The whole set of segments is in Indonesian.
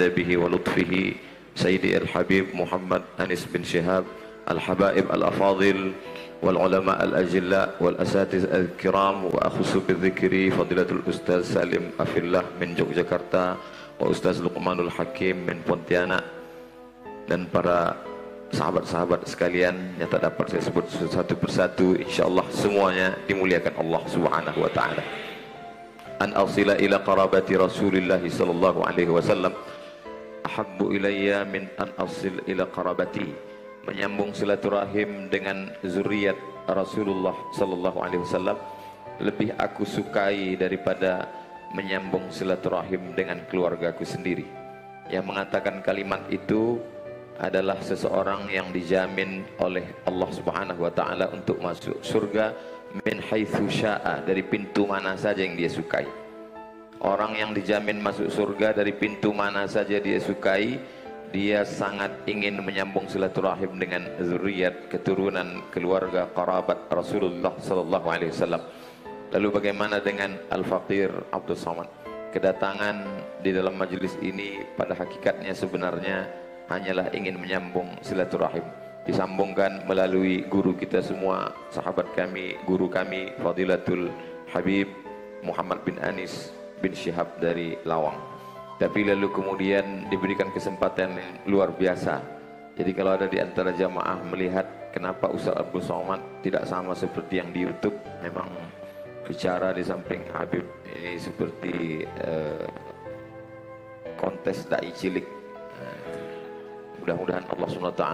به ولطفه سيدي الحبيب محمد أنس بن شهاب الحبائب الأفاضل والعلماء الأجلاء والأساتذة الكرام وأخص بالذكر فضيلة الأستاذ سالم أفillah من Yogyakarta وأستاذ Luqmanul Hakim من Pontianak dan para sahabat-sahabat sekalian yang tak dapat saya sebut satu persatu, insyaallah semuanya dimuliakan Allah Subhanahu wa taala. An asila ila qarabati Rasulillah sallallahu alaihi wasallam ahabbu ilayya min an asil ila qarabati. Menyambung silaturahim dengan zuriat Rasulullah sallallahu alaihi wasallam lebih aku sukai daripada menyambung silaturahim dengan keluargaku sendiri. Yang mengatakan kalimat itu adalah seseorang yang dijamin oleh Allah Subhanahu wa taala untuk masuk surga min haitsu syaa, dari pintu mana saja yang dia sukai. Orang yang dijamin masuk surga dari pintu mana saja dia sukai, dia sangat ingin menyambung silaturahim dengan zuriat, keturunan, keluarga, kerabat Rasulullah sallallahu alaihi wasallam. Lalu bagaimana dengan Al-Faqir Abdul Somad? Kedatangan di dalam majelis ini pada hakikatnya sebenarnya hanyalah ingin menyambung silaturahim, disambungkan melalui guru kita semua, sahabat kami, guru kami Fadilatul Habib Muhammad bin Anis bin Syihab dari Lawang. Tapi lalu kemudian diberikan kesempatan yang luar biasa. Jadi kalau ada di antara jamaah melihat kenapa Ustaz Abdul Somad tidak sama seperti yang di YouTube, memang bicara di samping Habib ini seperti kontes dai cilik. Mudah-mudahan Allah SWT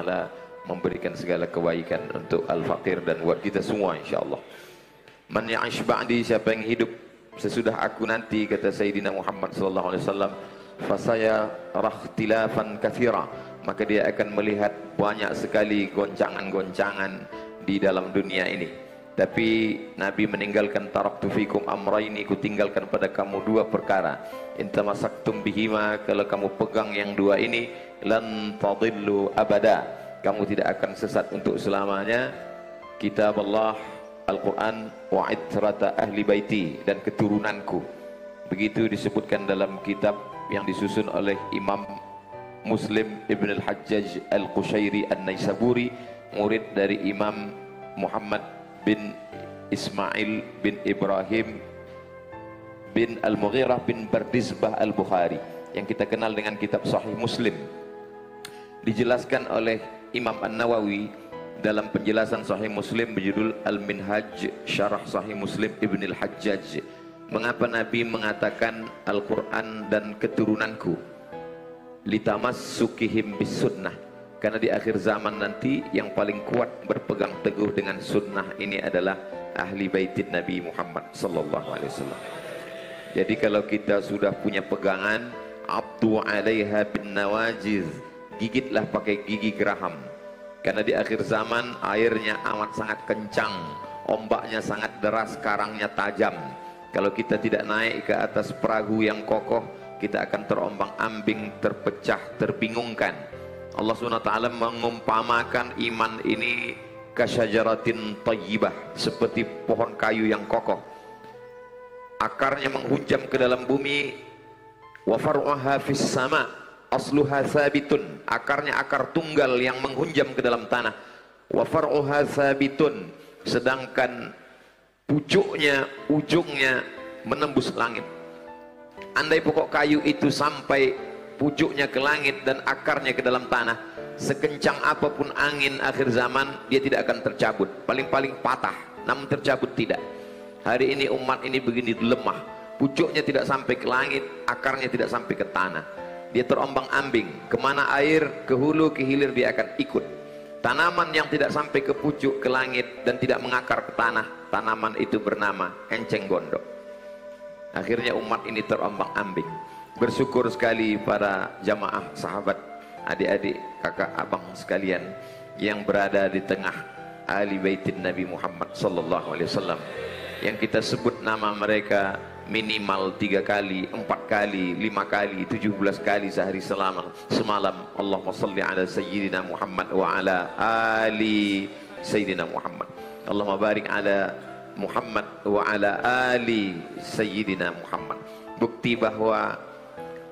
memberikan segala kebaikan untuk Al-Faqir dan buat kita semua insyaallah. Man ya'ish ba'di, siapa yang hidup sesudah aku nanti, kata Sayyidina Muhammad sallallahu alaihi wasallam, fasaya rakhtilafan katsira, maka dia akan melihat banyak sekali goncangan-goncangan di dalam dunia ini. Tapi Nabi meninggalkan taraktu fikum amraini, ku tinggalkan pada kamu dua perkara. In tamasaktum bihima, kalau kamu pegang yang dua ini, lan tadillu abada, kamu tidak akan sesat untuk selamanya. Kitab Allah Al-Quran wa itrata ahli baiti, dan keturunanku. Begitu disebutkan dalam kitab yang disusun oleh Imam Muslim Ibn Al-Hajjaj Al-Qushairi An-Naisaburi, murid dari Imam Muhammad bin Ismail bin Ibrahim bin Al-Mughirah bin Bardizbah Al-Bukhari, yang kita kenal dengan kitab Sahih Muslim. Dijelaskan oleh Imam An-Nawawi dalam penjelasan Sahih Muslim berjudul Al-Minhaj Syarah Sahih Muslim Ibn Al-Hajjaj, mengapa Nabi mengatakan Al-Quran dan keturunanku, litamassukihim bis sunnah, karena di akhir zaman nanti yang paling kuat berpegang teguh dengan sunnah ini adalah ahli baitin Nabi Muhammad sallallahu alaihi wasallam. Jadi kalau kita sudah punya pegangan, abdu alaiha bin nawajiz, gigitlah pakai gigi geraham, karena di akhir zaman airnya amat sangat kencang, ombaknya sangat deras, karangnya tajam. Kalau kita tidak naik ke atas perahu yang kokoh, kita akan terombang-ambing, terpecah, terbingungkan. Allah SWT mengumpamakan iman ini kasyajaratin tayyibah, seperti pohon kayu yang kokoh, akarnya menghunjam ke dalam bumi. Wa far'uha fis sama, asluha sabitun, akarnya akar tunggal yang menghunjam ke dalam tanah. Wa far'uha sabitun, sedangkan pucuknya, ujungnya menembus langit. Andai pokok kayu itu sampai pucuknya ke langit dan akarnya ke dalam tanah, sekencang apapun angin akhir zaman, dia tidak akan tercabut, paling-paling patah, namun tercabut tidak. Hari ini umat ini begini lemah, pucuknya tidak sampai ke langit, akarnya tidak sampai ke tanah, dia terombang-ambing, kemana air, ke hulu, ke hilir dia akan ikut. Tanaman yang tidak sampai ke pucuk, ke langit, dan tidak mengakar ke tanah, tanaman itu bernama enceng gondok. Akhirnya umat ini terombang-ambing. Bersyukur sekali para jamaah, sahabat, adik-adik, kakak, abang sekalian yang berada di tengah ahli baitin Nabi Muhammad sallallahu alaihi wasallam, yang kita sebut nama mereka minimal 3 kali, 4 kali, 5 kali, 17 kali sehari semalam. Allahumma salli ala sayyidina Muhammad wa ala ali sayyidina Muhammad. Allahumma barik ala Muhammad wa ala ali sayyidina Muhammad. Bukti bahwa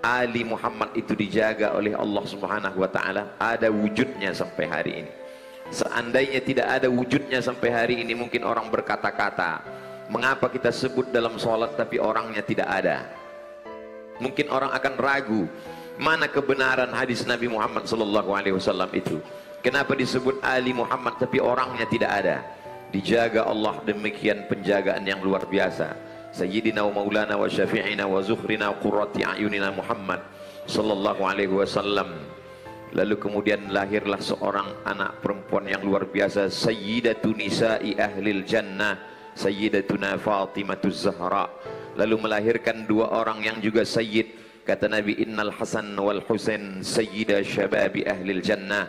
Ali Muhammad itu dijaga oleh Allah Subhanahu wa taala, ada wujudnya sampai hari ini. Seandainya tidak ada wujudnya sampai hari ini, mungkin orang berkata-kata, mengapa kita sebut dalam sholat tapi orangnya tidak ada? Mungkin orang akan ragu, mana kebenaran hadis Nabi Muhammad SAW itu? Kenapa disebut Ali Muhammad tapi orangnya tidak ada? Dijaga Allah demikian penjagaan yang luar biasa. Sayyidina wa maulana wa syafi'ina wa zuhrina qurrati a'yunina Muhammad sallallahu alaihi wasallam. Lalu kemudian lahirlah seorang anak perempuan yang luar biasa, Sayyidatu nisa'i ahlil jannah, Sayyidatuna Fatimatuz Zahra. Lalu melahirkan dua orang yang juga sayyid. Kata Nabi, innal Hasan wal Husain sayyida syababi ahlil jannah.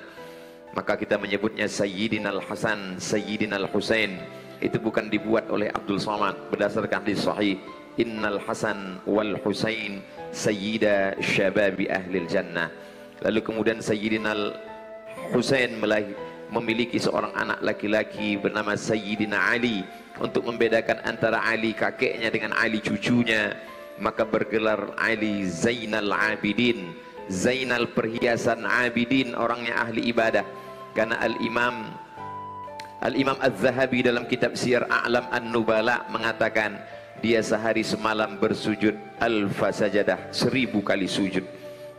Maka kita menyebutnya Sayyidina Al-Hasan, Sayyidina Al-Husain. Itu bukan dibuat oleh Abdul Somad, berdasarkan hadis sahih, innal Hasan wal Husain sayyida syababi ahlil jannah. Lalu kemudian Sayyidina Al-Husain memiliki seorang anak laki-laki bernama Sayyidina Ali. Untuk membedakan antara Ali kakeknya dengan Ali cucunya, maka bergelar Ali Zainal Abidin, Zainal perhiasan Abidin, orangnya ahli ibadah. Karena Al-Imam Az-Zahabi dalam kitab Siyar A'lam An-Nubala mengatakan, dia sehari semalam bersujud alfa sajadah, 1000 kali sujud.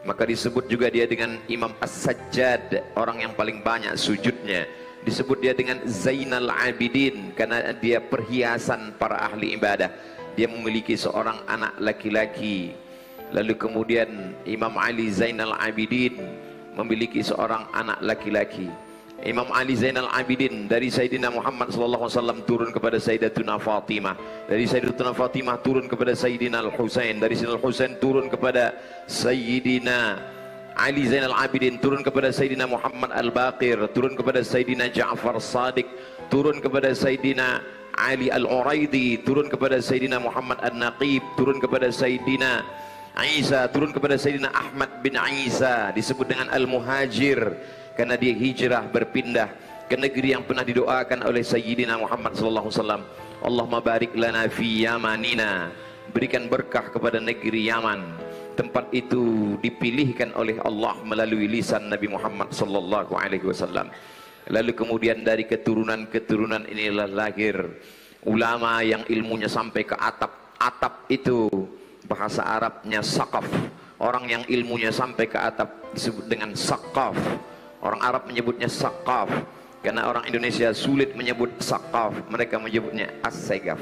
Maka disebut juga dia dengan Imam As-Sajjad, orang yang paling banyak sujudnya. Disebut dia dengan Zainal Abidin karena dia perhiasan para ahli ibadah. Dia memiliki seorang anak laki-laki. Lalu kemudian Imam Ali Zainal Abidin memiliki seorang anak laki-laki. Imam Ali Zainal Abidin dari Sayyidina Muhammad SAW turun kepada Sayyidatuna Fatimah, dari Sayyidatuna Fatimah turun kepada Sayyidina Al-Husain, dari Sayyidina Al-Husain turun kepada Sayyidina Ali Zainal Abidin, turun kepada Sayyidina Muhammad Al-Baqir, turun kepada Sayyidina Ja'far Sadiq, turun kepada Sayyidina Ali Al-Uraidi, turun kepada Sayyidina Muhammad An-Naqib, turun kepada Sayyidina Isa, turun kepada Sayyidina Ahmad bin Isa. Disebut dengan Al-Muhajir karena dia hijrah berpindah ke negeri yang pernah didoakan oleh Sayyidina Muhammad SAW. Allahumma barik lana fi yamanina, berikan berkah kepada negeri Yaman. Tempat itu dipilihkan oleh Allah melalui lisan Nabi Muhammad SAW. Lalu kemudian dari keturunan-keturunan inilah lahir ulama yang ilmunya sampai ke atap. Atap itu bahasa Arabnya saqaf. Orang yang ilmunya sampai ke atap disebut dengan saqaf. Orang Arab menyebutnya saqaf, karena orang Indonesia sulit menyebut saqaf, mereka menyebutnya as-segaf.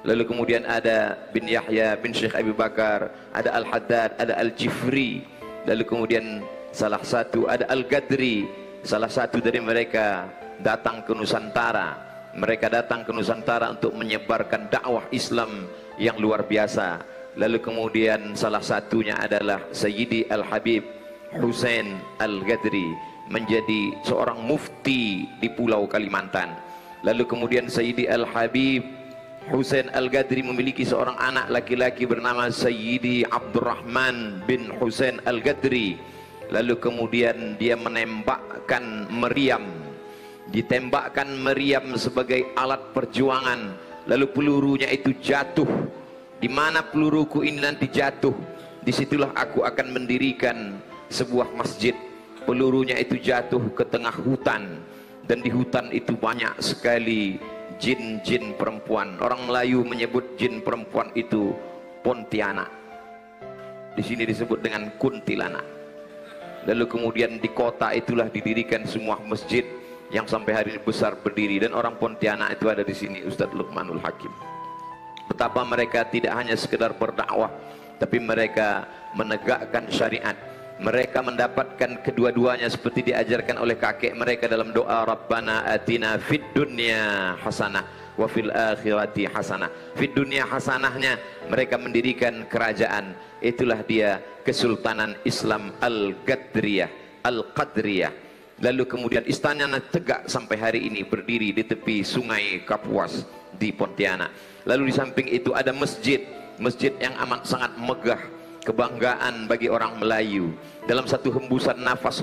Lalu kemudian ada bin Yahya bin Syekh Abu Bakar, ada Al-Haddad, ada Al-Jifri. Lalu kemudian salah satu ada Al-Gadri, salah satu dari mereka datang ke Nusantara. Mereka datang ke Nusantara untuk menyebarkan dakwah Islam yang luar biasa. Lalu kemudian salah satunya adalah Sayyidi Al-Habib Husain Al-Gadri, menjadi seorang mufti di Pulau Kalimantan. Lalu kemudian Sayyidi Al-Habib Husain Al-Gadri memiliki seorang anak laki-laki bernama Sayyidi Abdurrahman bin Husain Al-Gadri. Lalu kemudian dia menembakkan meriam, ditembakkan meriam sebagai alat perjuangan. Lalu pelurunya itu jatuh. Di mana peluruku ini nanti jatuh, disitulah aku akan mendirikan sebuah masjid. Pelurunya itu jatuh ke tengah hutan, dan di hutan itu banyak sekali jin-jin perempuan. Orang Melayu menyebut jin perempuan itu Pontianak. Di sini disebut dengan kuntilanak. Lalu kemudian di kota itulah didirikan semua masjid yang sampai hari ini besar berdiri, dan orang Pontianak itu ada di sini, Ustadz Luqmanul Hakim. Betapa mereka tidak hanya sekedar berdakwah, tapi mereka menegakkan syariat. Mereka mendapatkan kedua-duanya seperti diajarkan oleh kakek mereka dalam doa, Rabbana atina fid dunya hasanah wa fil akhirati hasanah. Fid dunya hasanahnya mereka mendirikan kerajaan. Itulah dia Kesultanan Islam Al-Qadriyah, Al-Qadriyah. Lalu kemudian istananya tegak sampai hari ini, berdiri di tepi sungai Kapuas di Pontianak. Lalu di samping itu ada masjid, masjid yang amat sangat megah, kebanggaan bagi orang Melayu. Dalam satu hembusan nafas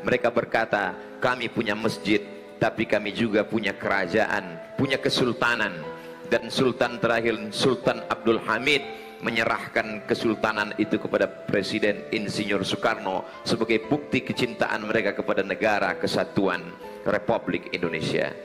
mereka berkata, kami punya masjid, tapi kami juga punya kerajaan, punya kesultanan. Dan sultan terakhir, Sultan Abdul Hamid, menyerahkan kesultanan itu kepada Presiden Insinyur Soekarno sebagai bukti kecintaan mereka kepada negara kesatuan Republik Indonesia.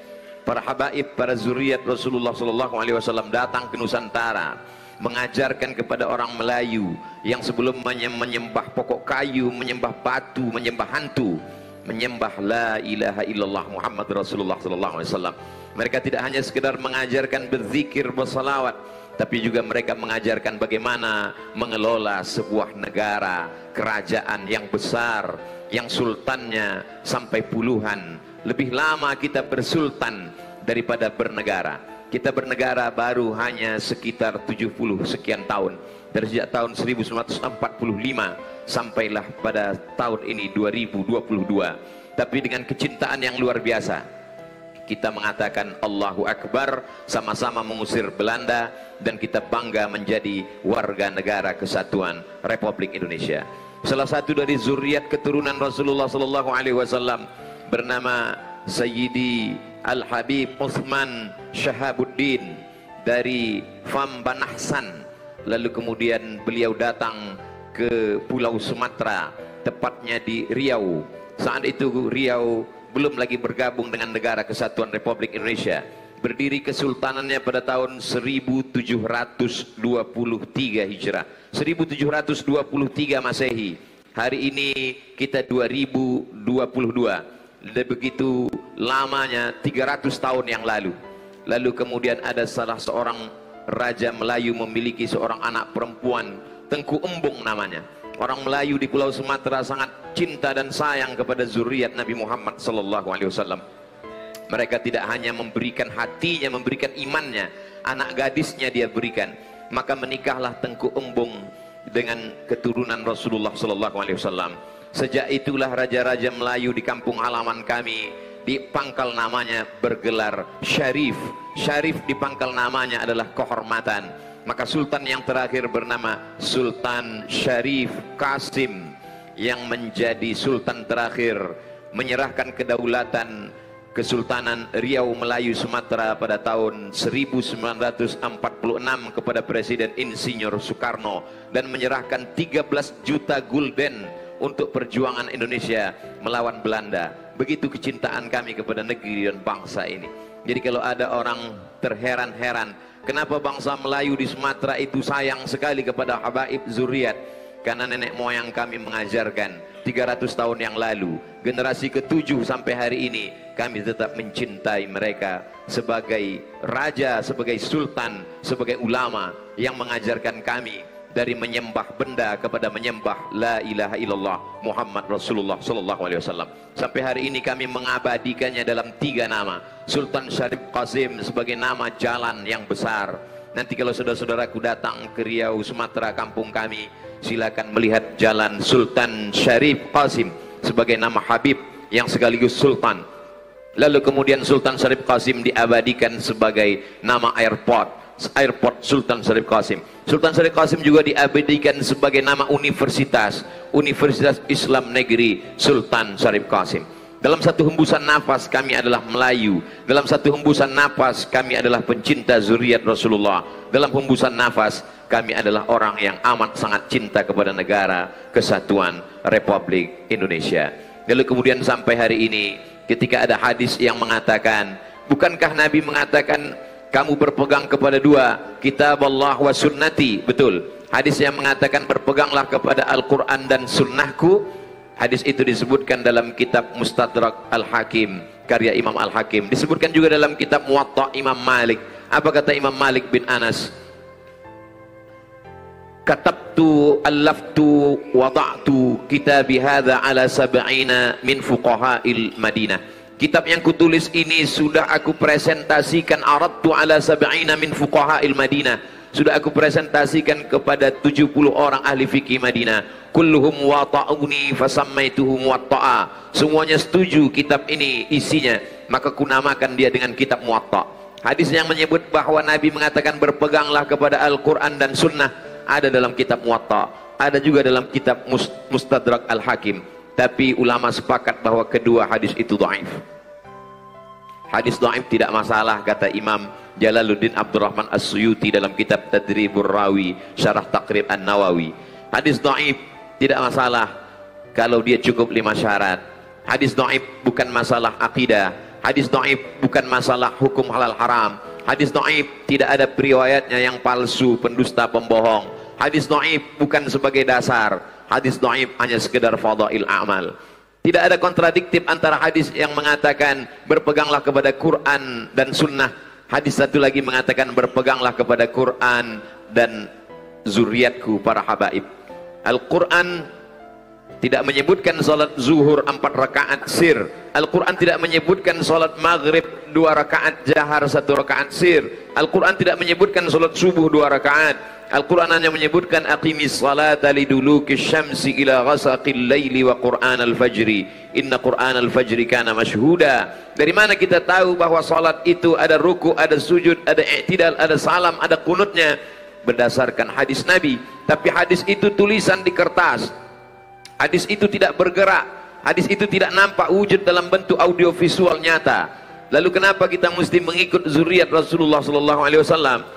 Para habaib, para zuriat Rasulullah SAW datang ke Nusantara mengajarkan kepada orang Melayu yang sebelum menyembah pokok kayu, menyembah batu, menyembah hantu, menyembah la ilaha illallah Muhammad Rasulullah SAW. Mereka tidak hanya sekedar mengajarkan berzikir, bersalawat, tapi juga mereka mengajarkan bagaimana mengelola sebuah negara, kerajaan yang besar, yang sultannya sampai puluhan. Lebih lama kita bersultan daripada bernegara. Kita bernegara baru hanya sekitar 70 sekian tahun. Dari sejak tahun 1945 sampailah pada tahun ini 2022. Tapi dengan kecintaan yang luar biasa, kita mengatakan Allahu Akbar, sama-sama mengusir Belanda, dan kita bangga menjadi warga negara kesatuan Republik Indonesia. Salah satu dari zuriat keturunan Rasulullah SAW bernama Sayyidi Al-Habib Utsman Syahabuddin dari Fambanahsan. Lalu kemudian beliau datang ke Pulau Sumatera, tepatnya di Riau. Saat itu Riau belum lagi bergabung dengan negara kesatuan Republik Indonesia. Berdiri kesultanannya pada tahun 1723 Hijrah, 1723 Masehi. Hari ini kita 2022. Begitu lamanya 300 tahun yang lalu. Lalu kemudian ada salah seorang raja Melayu memiliki seorang anak perempuan, Tengku Embung namanya. Orang Melayu di Pulau Sumatera sangat cinta dan sayang kepada zuriat Nabi Muhammad SAW. Mereka tidak hanya memberikan hatinya, memberikan imannya, anak gadisnya dia berikan. Maka menikahlah Tengku Embung dengan keturunan Rasulullah SAW. Sejak itulah raja-raja Melayu di kampung halaman kami, di pangkal namanya bergelar Syarif. Syarif di pangkal namanya adalah kehormatan. Maka sultan yang terakhir bernama Sultan Syarif Qasim, yang menjadi sultan terakhir, menyerahkan kedaulatan Kesultanan Riau Melayu Sumatera pada tahun 1946 kepada Presiden Insinyur Soekarno, dan menyerahkan 13 juta gulden untuk perjuangan Indonesia melawan Belanda. Begitu kecintaan kami kepada negeri dan bangsa ini. Jadi kalau ada orang terheran-heran, kenapa bangsa Melayu di Sumatera itu sayang sekali kepada habaib zuriat? Karena nenek moyang kami mengajarkan 300 tahun yang lalu, generasi ke-7 sampai hari ini, kami tetap mencintai mereka sebagai raja, sebagai sultan, sebagai ulama yang mengajarkan kami dari menyembah benda kepada menyembah la ilaha illallah Muhammad Rasulullah SAW. Sampai hari ini kami mengabadikannya dalam 3 nama. Sultan Syarif Qasim sebagai nama jalan yang besar. Nanti kalau saudara-saudaraku datang ke Riau Sumatera, kampung kami, silakan melihat jalan Sultan Syarif Qasim sebagai nama Habib yang sekaligus sultan. Lalu kemudian Sultan Syarif Qasim diabadikan sebagai nama airport Sultan Syarif Qasim. Sultan Syarif Qasim juga diabadikan sebagai nama universitas Islam Negeri Sultan Syarif Qasim. Dalam satu hembusan nafas kami adalah Melayu. Dalam satu hembusan nafas kami adalah pencinta zuriat Rasulullah. Dalam hembusan nafas kami adalah orang yang amat sangat cinta kepada negara kesatuan Republik Indonesia. Lalu kemudian sampai hari ini, ketika ada hadis yang mengatakan, bukankah Nabi mengatakan kamu berpegang kepada 2, kitab Allah wa sunnati? Betul. Hadis yang mengatakan berpeganglah kepada Al-Quran dan sunnahku. Hadis itu disebutkan dalam kitab Mustadrak Al-Hakim karya Imam Al-Hakim. Disebutkan juga dalam kitab Muwatta Imam Malik. Apa kata Imam Malik bin Anas? Katabtu allaftu wada'tu kitabi hadha ala sab'ina min fuqaha'il Madinah. Kitab yang kutulis ini sudah aku presentasikan, aradtu ala sab'ina min fuqaha'il Madinah. Sudah aku presentasikan kepada 70 orang ahli fikih Madinah. Kulluhum wata'uni fasammaituhu muwatta'a. Semuanya setuju kitab ini isinya, maka kunamakan dia dengan kitab Muwatta. Hadis yang menyebut bahwa Nabi mengatakan berpeganglah kepada Al-Quran dan Sunnah ada dalam kitab Muwatta, ada juga dalam kitab Mustadrak Al-Hakim. Tapi ulama sepakat bahwa kedua hadis itu dhaif. Hadis dhaif tidak masalah, kata Imam Jalaluddin Abdurrahman As-Suyuti dalam kitab Tadribur Rawi Syarah Taqrib An-Nawawi. Hadis dhaif tidak masalah kalau dia cukup 5 syarat. Hadis dhaif bukan masalah akidah. Hadis dhaif bukan masalah hukum halal haram. Hadis dhaif tidak ada periwayatnya yang palsu, pendusta, pembohong. Hadis dhaif bukan sebagai dasar. Hadis dhaif hanya sekedar fadail amal. Tidak ada kontradiktif antara hadis yang mengatakan berpeganglah kepada Quran dan sunnah. Hadis satu lagi mengatakan berpeganglah kepada Quran dan zuriatku para habaib. Al-Quran tidak menyebutkan salat zuhur 4 rakaat sir. Al-Quran tidak menyebutkan salat maghrib 2 rakaat jahar 1 rakaat sir. Al-Quran tidak menyebutkan salat subuh 2 rakaat. Al-Quran hanya menyebutkan aqimis salata liduluki syamsi ila ghasaqil laili wa qur'an al-fajri inna qur'an al-fajri kana mashhuda. Dari mana kita tahu bahwa salat itu ada ruku, ada sujud, ada i'tidal, ada salam, ada kunutnya? Berdasarkan hadis Nabi. Tapi hadis itu tulisan di kertas. Hadis itu tidak bergerak. Hadis itu tidak nampak wujud dalam bentuk audio visual nyata. Lalu kenapa kita mesti mengikut zuriat Rasulullah sallallahu alaihi wasallam?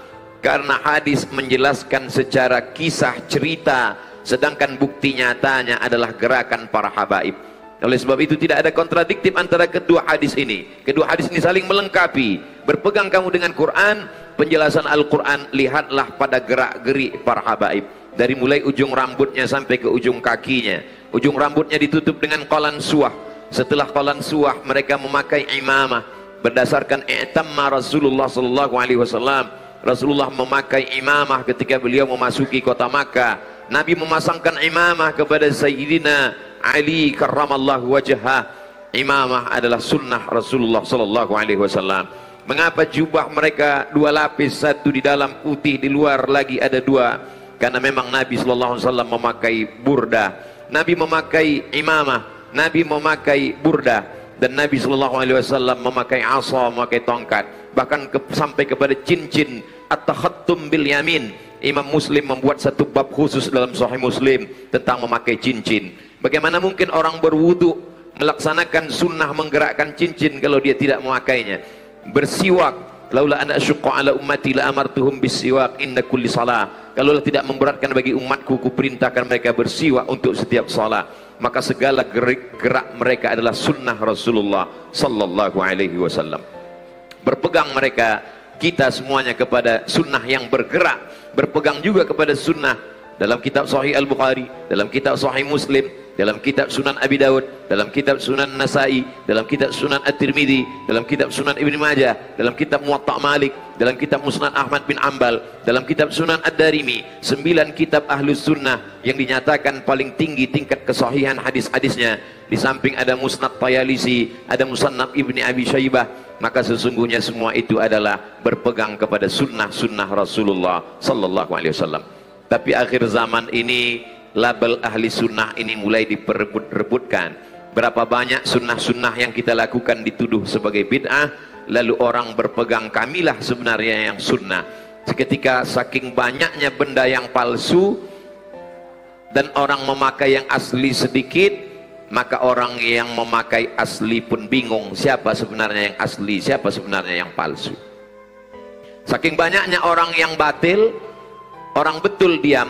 Karena hadis menjelaskan secara kisah cerita, sedangkan bukti nyatanya adalah gerakan para habaib. Oleh sebab itu tidak ada kontradiktif antara kedua hadis ini. Kedua hadis ini saling melengkapi. Berpegang kamu dengan Quran, penjelasan Al-Quran, lihatlah pada gerak-gerik para habaib. Dari mulai ujung rambutnya sampai ke ujung kakinya. Ujung rambutnya ditutup dengan qalan suah. Setelah qalan suah mereka memakai imamah. Berdasarkan i'tamma Rasulullah sallallahu alaihi wasallam. Rasulullah memakai imamah ketika beliau memasuki kota Makkah. Nabi memasangkan imamah kepada Sayyidina Ali karramallahu wajhah. Imamah adalah sunnah Rasulullah sallallahu alaihi wasallam. Mengapa jubah mereka 2 lapis, satu di dalam putih, di luar lagi ada 2? Karena memang Nabi sallallahu alaihi wasallam memakai burdah. Nabi memakai imamah, Nabi memakai burdah, dan Nabi sallallahu alaihi wasallam memakai asa, memakai tongkat. Bahkan sampai kepada cincin at-takhattum bil yamin. Imam Muslim membuat satu bab khusus dalam Sahih Muslim tentang memakai cincin. Bagaimana mungkin orang berwudu melaksanakan sunnah menggerakkan cincin kalau dia tidak memakainya? Bersiwak, laula an asyqa ala ummati la amartuhum bisiwak inda kulli salah. Kalau tidak memberatkan bagi umatku, ku perintahkan mereka bersiwak untuk setiap salat. Maka segala gerak mereka adalah sunnah Rasulullah sallallahu alaihi wasallam. Berpegang mereka, kita semuanya kepada sunnah yang bergerak. Berpegang juga kepada sunnah dalam kitab Sahih Al-Bukhari, dalam kitab Sahih Muslim, dalam kitab Sunan Abi Dawud, dalam kitab Sunan Nasai, dalam kitab Sunan At-Tirmidzi, dalam kitab Sunan Ibn Majah, dalam kitab Muwatta Malik, dalam kitab Musnad Ahmad bin Ambal, dalam kitab Sunan Ad-Darimi. 9 kitab Ahlus Sunnah yang dinyatakan paling tinggi tingkat kesahihan hadis-hadisnya. Di samping ada Musnad Tayalisi, ada Musannaf Ibni Abi Syaibah. Maka sesungguhnya semua itu adalah berpegang kepada sunnah-sunnah Rasulullah sallallahu alaihi wasallam. Tapi akhir zaman ini label ahli sunnah ini mulai diperebut-rebutkan. Berapa banyak sunnah-sunnah yang kita lakukan dituduh sebagai bid'ah, lalu orang berpegang kamilah sebenarnya yang sunnah. Seketika saking banyaknya benda yang palsu dan orang memakai yang asli sedikit, maka orang yang memakai asli pun bingung siapa sebenarnya yang asli, siapa sebenarnya yang palsu. Saking banyaknya orang yang batil, orang betul diam,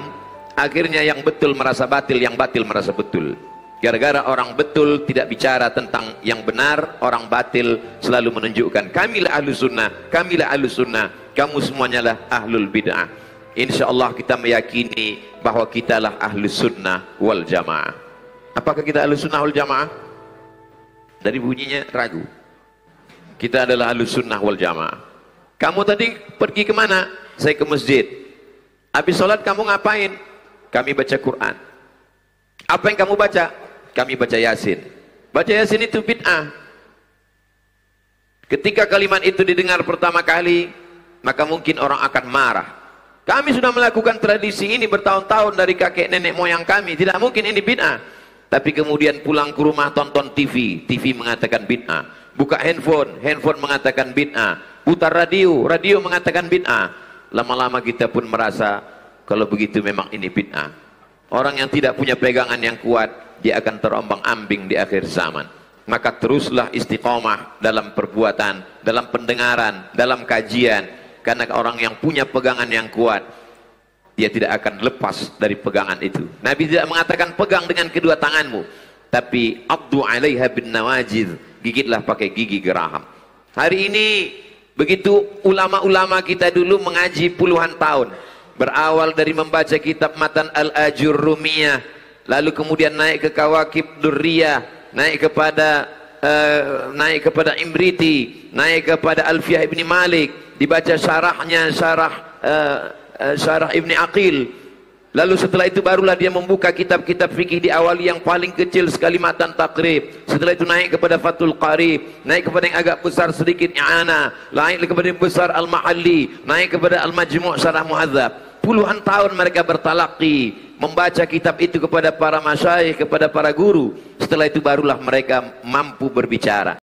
akhirnya yang betul merasa batil, yang batil merasa betul. Gara-gara orang betul tidak bicara tentang yang benar, orang batil selalu menunjukkan kamilah ahlu sunnah, kamilah ahlu sunnah, kamu semuanya lah ahlul bid'ah. Insyaallah kita meyakini bahwa kitalah ahlu sunnah wal jamaah. Apakah kita ahlu sunnah wal jamaah? Dari bunyinya ragu. Kita adalah ahlu sunnah wal jamaah. Kamu tadi pergi kemana? Saya ke masjid. Habis sholat kamu ngapain? Kami baca Quran. Apa yang kamu baca? Kami baca Yasin. Baca Yasin itu bid'ah. Ketika kalimat itu didengar pertama kali, maka mungkin orang akan marah. Kami sudah melakukan tradisi ini bertahun-tahun dari kakek nenek moyang kami, tidak mungkin ini bid'ah. Tapi kemudian pulang ke rumah tonton TV, TV mengatakan bid'ah. Buka handphone, handphone mengatakan bid'ah. Putar radio, radio mengatakan bid'ah. Lama-lama kita pun merasa kalau begitu memang ini bid'ah. Orang yang tidak punya pegangan yang kuat, dia akan terombang-ambing di akhir zaman. maka teruslah istiqomah dalam perbuatan, dalam pendengaran, dalam kajian, karena orang yang punya pegangan yang kuat dia tidak akan lepas dari pegangan itu. Nabi tidak mengatakan pegang dengan kedua tanganmu, tapi addu 'alaiha bin nawajid, gigitlah pakai gigi geraham. Hari ini begitu ulama-ulama kita dulu mengaji puluhan tahun, berawal dari membaca kitab Matan al-Ajurrumiyah, lalu kemudian naik ke Kawakib Durriyah, naik kepada Imriti, naik kepada Alfiyah Ibni Malik, dibaca syarahnya, syarah Ibni Aqil. Lalu setelah itu barulah dia membuka kitab-kitab fikih di awal yang paling kecil sekali Matan Taqrib. Setelah itu naik kepada Fathul Qarib, naik kepada yang agak besar sedikit I'ana, naik kepada yang besar Al-Mahalli, naik kepada Al-Majmu' Syarah Muhadzab. Puluhan tahun mereka bertalaqi, membaca kitab itu kepada para masyayikh, kepada para guru. Setelah itu barulah mereka mampu berbicara.